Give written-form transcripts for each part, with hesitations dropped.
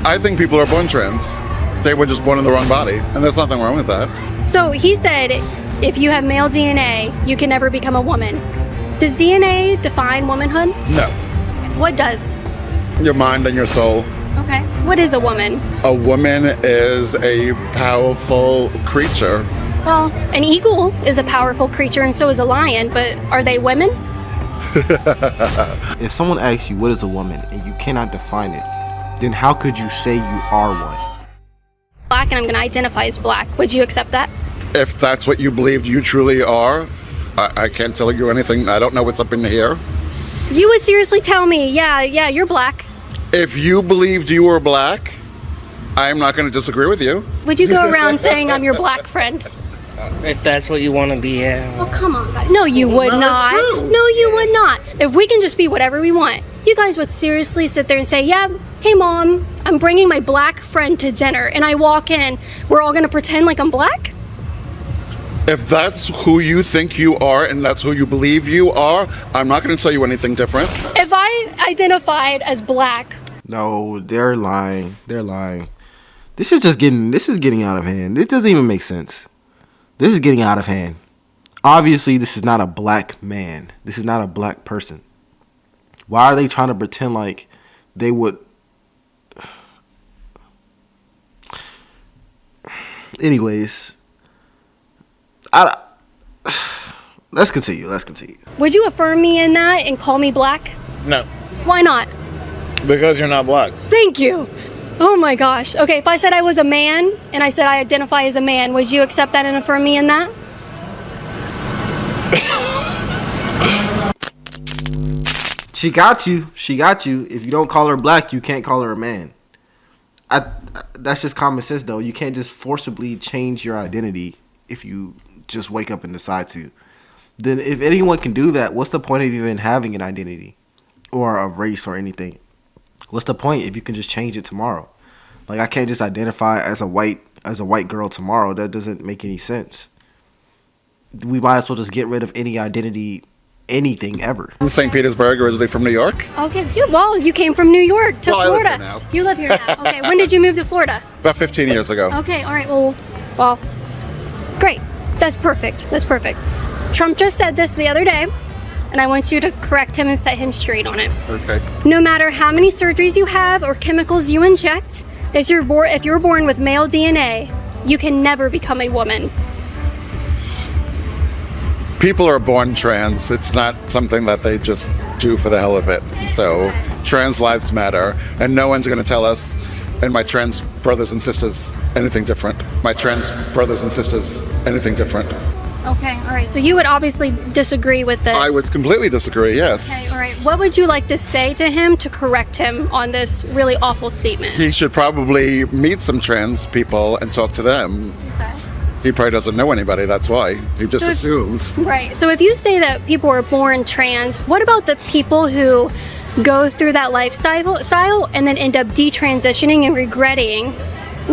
I think people are born trans. They were just born in the wrong body, and there's nothing wrong with that. So he said, if you have male DNA, you can never become a woman. Does DNA define womanhood? No. What does? Your mind and your soul. Okay. What is a woman? A woman is a powerful creature. Well, an eagle is a powerful creature and so is a lion, but are they women? If someone asks you what is a woman and you cannot define it, then how could you say you are one? Black, and I'm going to identify as black. Would you accept that? If that's what you believed you truly are, I can't tell you anything. I don't know what's up in here. You would seriously tell me, yeah, you're black. If you believed you were black, I'm not going to disagree with you. Would you go around saying I'm your black friend? If that's what you want to be, yeah. Oh, come on, guys. No, you would not. No, you would not. If we can just be whatever we want, you guys would seriously sit there and say, yeah, hey, Mom, I'm bringing my black friend to dinner. And I walk in, we're all going to pretend like I'm black? If that's who you think you are and that's who you believe you are, I'm not going to tell you anything different. If I identified as black. No, they're lying. They're lying. This is getting out of hand. This doesn't even make sense. This is getting out of hand. Obviously, this is not a black man. This is not a black person. Why are they trying to pretend like they would? Anyways, let's continue. Would you affirm me in that and call me black? No, Why not? because you're not black. Thank you. Oh my gosh. Okay, if I said I was a man and I said I identify as a man, would you accept that and affirm me in that? She got you. If you don't call her black, you can't call her a man. That's just common sense, though. You can't just forcibly change your identity if you just wake up and decide to. Then if anyone can do that, what's the point of even having an identity or a race or anything? What's the point if you can just change it tomorrow? Like, I can't just identify as a white girl tomorrow. That doesn't make any sense. We might as well just get rid of any identity, anything ever. I'm St. Petersburg, originally from New York. Okay, you came from New York to Well, Florida. I live here now. You live here now. Okay, when did you move to Florida? About 15 years ago. Okay, all right, well, great. That's perfect. Trump just said this the other day, and I want you to correct him and set him straight on it. Okay. No matter how many surgeries you have or chemicals you inject, if you're born with male DNA, you can never become a woman. People are born trans. It's not something that they just do for the hell of it. So trans lives matter, and no one's going to tell us and my trans brothers and sisters anything different. Okay, all right. So you would obviously disagree with this. I would completely disagree, yes. Okay, all right. What would you like to say to him to correct him on this really awful statement? He should probably meet some trans people and talk to them. Okay. He probably doesn't know anybody, that's why. He just assumes. Right. So if you say that people are born trans, what about the people who go through that lifestyle and then end up detransitioning and regretting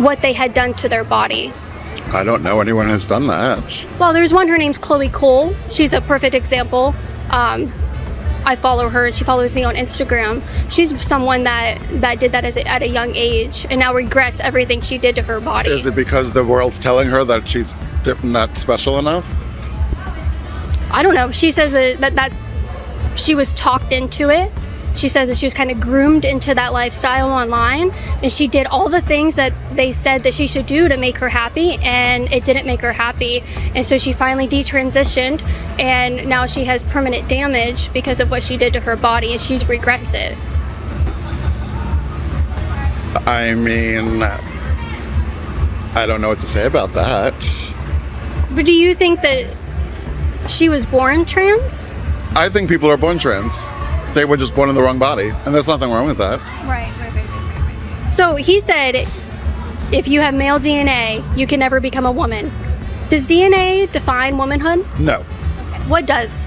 what they had done to their body? I don't know anyone who's done that. Well, there's one, her name's Chloe Cole. She's a perfect example. I follow her, she follows me on Instagram. She's someone that did that at a young age and now regrets everything she did to her body. Is it because the world's telling her that she's not special enough? I don't know. She says that she was talked into it. She said that she was kind of groomed into that lifestyle online, and she did all the things that they said that she should do to make her happy, and it didn't make her happy. And so she finally detransitioned, and now she has permanent damage because of what she did to her body, and she regrets it. I mean, I don't know what to say about that. But do you think that she was born trans? I think people are born trans. They were just born in the wrong body, and there's nothing wrong with that. Right. So he said, if you have male DNA, you can never become a woman. Does DNA define womanhood? No. Okay. What does?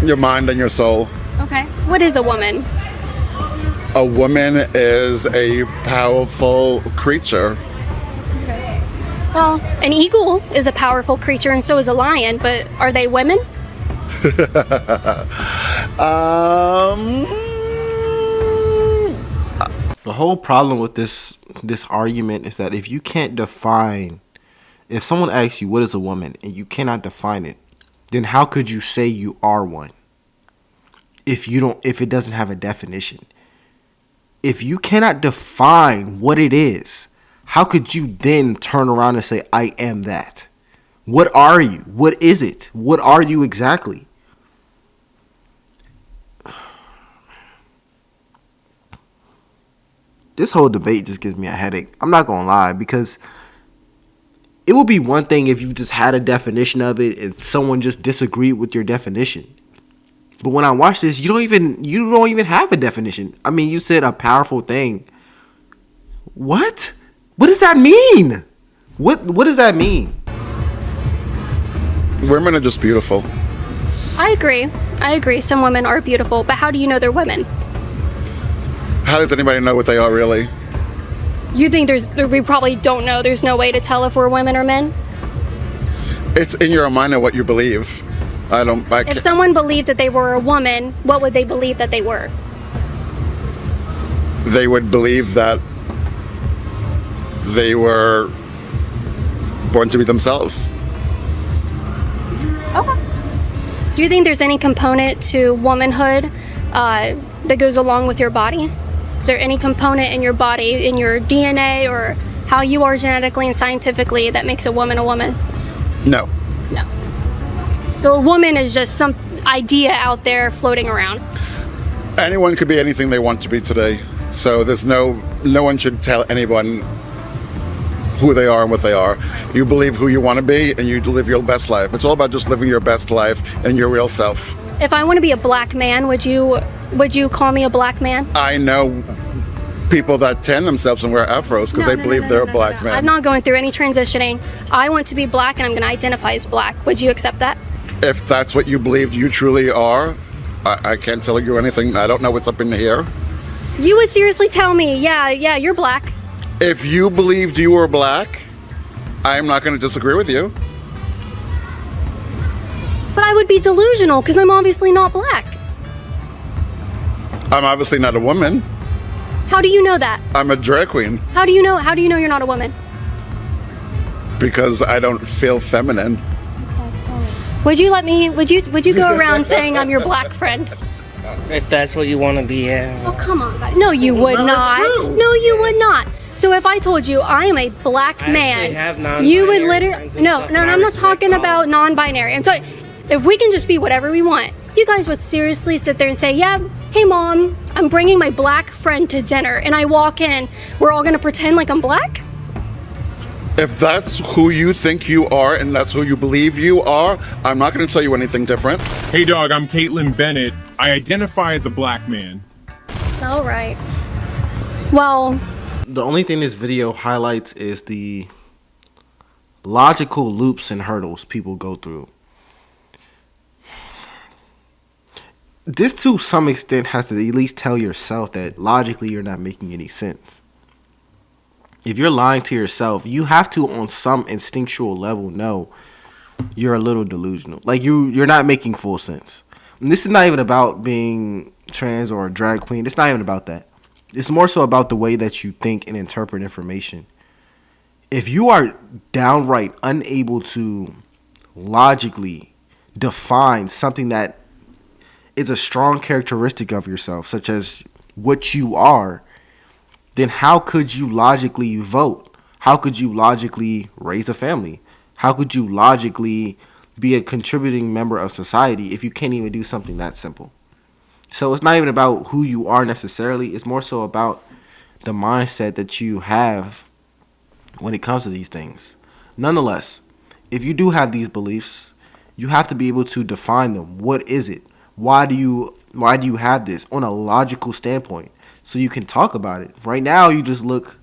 Your mind and your soul. Okay. What is a woman? A woman is a powerful creature. Well, an eagle is a powerful creature and so is a lion, but are they women? The whole problem with this argument is that if you can't define, if someone asks you what is a woman and you cannot define it, then how could you say you are one? If it doesn't have a definition. If you cannot define what it is, how could you then turn around and say, I am that? What are you? What is it? What are you exactly? This whole debate just gives me a headache. I'm not going to lie, because it would be one thing if you just had a definition of it and someone just disagreed with your definition. But when I watch this, you don't even have a definition. I mean, you said a powerful thing. What? What does that mean? What does that mean? Women are just beautiful. I agree. Some women are beautiful, but how do you know they're women? How does anybody know what they are really? You think we probably don't know. There's no way to tell if we're women or men? It's in your mind of what you believe. If someone believed that they were a woman, what would they believe that they were? They would believe that they were born to be themselves. Okay. Do you think there's any component to womanhood that goes along with your body? Is there any component in your body, in your DNA, or how you are genetically and scientifically that makes a woman a woman? No. No. So a woman is just some idea out there floating around. Anyone could be anything they want to be today. So there's no one should tell anyone who they are and what they are. You believe who you want to be and you live your best life. It's all about just living your best life and your real self. If I want to be a black man, would you call me a black man? I know people that tan themselves and wear afros because they believe they're a black man. I'm not going through any transitioning. I want to be black and I'm going to identify as black. Would you accept that? If that's what you believe you truly are, I can't tell you anything. I don't know what's up in here. You would seriously tell me, yeah, you're black. If you believed you were black, I'm not going to disagree with you. But I would be delusional because I'm obviously not black. I'm obviously not a woman. How do you know that? I'm a drag queen. How do you know you're not a woman? Because I don't feel feminine. Would you go around saying I'm your black friend? If that's what you want to be, yeah. Oh, come on, guys. No, you would not. No, you would not. So if I told you I am a black man, you would literally... No, I'm not talking about non-binary. I'm talking... If we can just be whatever we want, you guys would seriously sit there and say, yeah, hey mom, I'm bringing my black friend to dinner, and I walk in, we're all gonna pretend like I'm black? If that's who you think you are and that's who you believe you are, I'm not going to tell you anything different. Hey dog, I'm Caitlin Bennett. I identify as a black man. All right. Well, the only thing this video highlights is the logical loops and hurdles people go through. This, to some extent, has to at least tell yourself that logically you're not making any sense. If you're lying to yourself, you have to, on some instinctual level, know you're a little delusional. Like, you're not making full sense. And this is not even about being trans or a drag queen. It's not even about that. It's more so about the way that you think and interpret information. If you are downright unable to logically define something that is a strong characteristic of yourself, such as what you are, then how could you logically vote? How could you logically raise a family? How could you logically be a contributing member of society if you can't even do something that simple? So it's not even about who you are necessarily. It's more so about the mindset that you have when it comes to these things. Nonetheless, if you do have these beliefs, you have to be able to define them. What is it? Why do you have this on a logical standpoint? So you can talk about it. Right now, you just look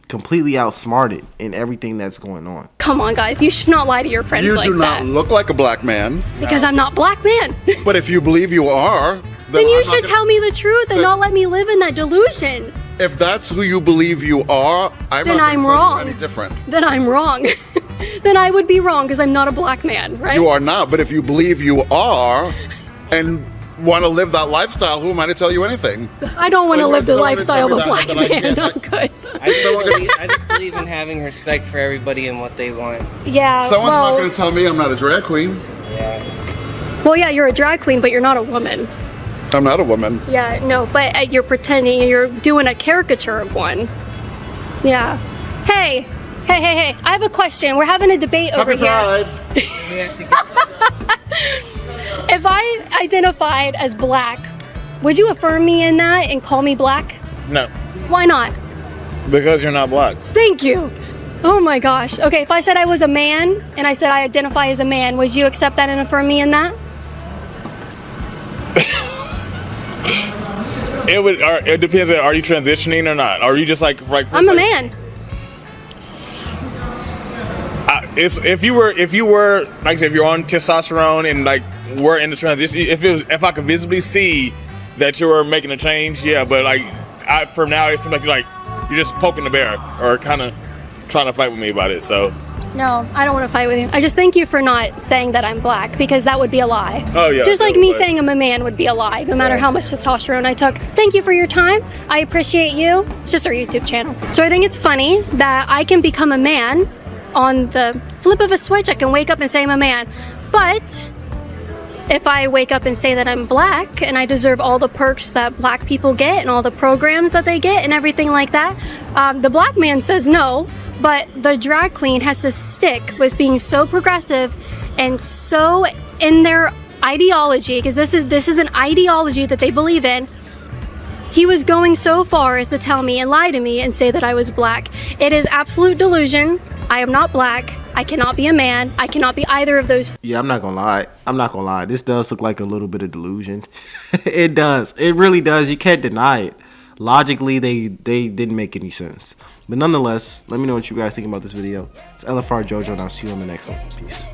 completely outsmarted in everything that's going on. Come on, guys. You should not lie to your friends like that. You do not look like a black man. Because I'm not black man. But if you believe you are, then you should tell me the truth and not let me live in that delusion. If that's who you believe you are, I'm then not I'm going to tell wrong. you any different. Then I'm wrong. Then I would be wrong because I'm not a black man, right? You are not. But if you believe you are, and want to live that lifestyle, who am I to tell you anything? I don't want to live the someone lifestyle of a told me black that, then I man. can't. I'm good. I just believe in having respect for everybody and what they want. Yeah. Someone's not well, going to tell me I'm not a drag queen. Yeah. well, yeah, you're a drag queen, but you're not a woman. I'm not a woman. Yeah, no, but you're pretending, you're doing a caricature of one. Yeah. Hey, I have a question. We're having a debate over Happy here. Pride. We have to get If I identified as black, would you affirm me in that and call me black? No, Why not? because you're not black. Thank you. Oh my gosh. Okay, if I said I was a man and I said I identify as a man, would you accept that and affirm me in that? It depends. Are you transitioning or not? Are you just like I'm a man. If you were like I said, if you're on testosterone and like we're in the transition, if I could visibly see that you were making a change, yeah. But like for now, it seems like you're just poking the bear or kind of trying to fight with me about it. So No, I don't want to fight with you. I just thank you for not saying that I'm black, because that would be a lie. Oh yeah. Just like no, me but- saying I'm a man would be a lie, no matter Right. how much testosterone I took. Thank you for your time. I appreciate you. It's just our YouTube channel. So I think it's funny that I can become a man on the flip of a switch. I can wake up and say I'm a man. But if I wake up and say that I'm black and I deserve all the perks that black people get and all the programs that they get and everything like that, the black man says no, but the drag queen has to stick with being so progressive and so in their ideology, because this is an ideology that they believe in. He was going so far as to tell me and lie to me and say that I was black. It is absolute delusion. I am not black. I cannot be a man. I cannot be either of those. Yeah, I'm not gonna lie. This does look like a little bit of delusion. It does. It really does. You can't deny it. Logically, they didn't make any sense. But nonetheless, let me know what you guys think about this video. It's LFR JoJo, and I'll see you on the next one. Peace.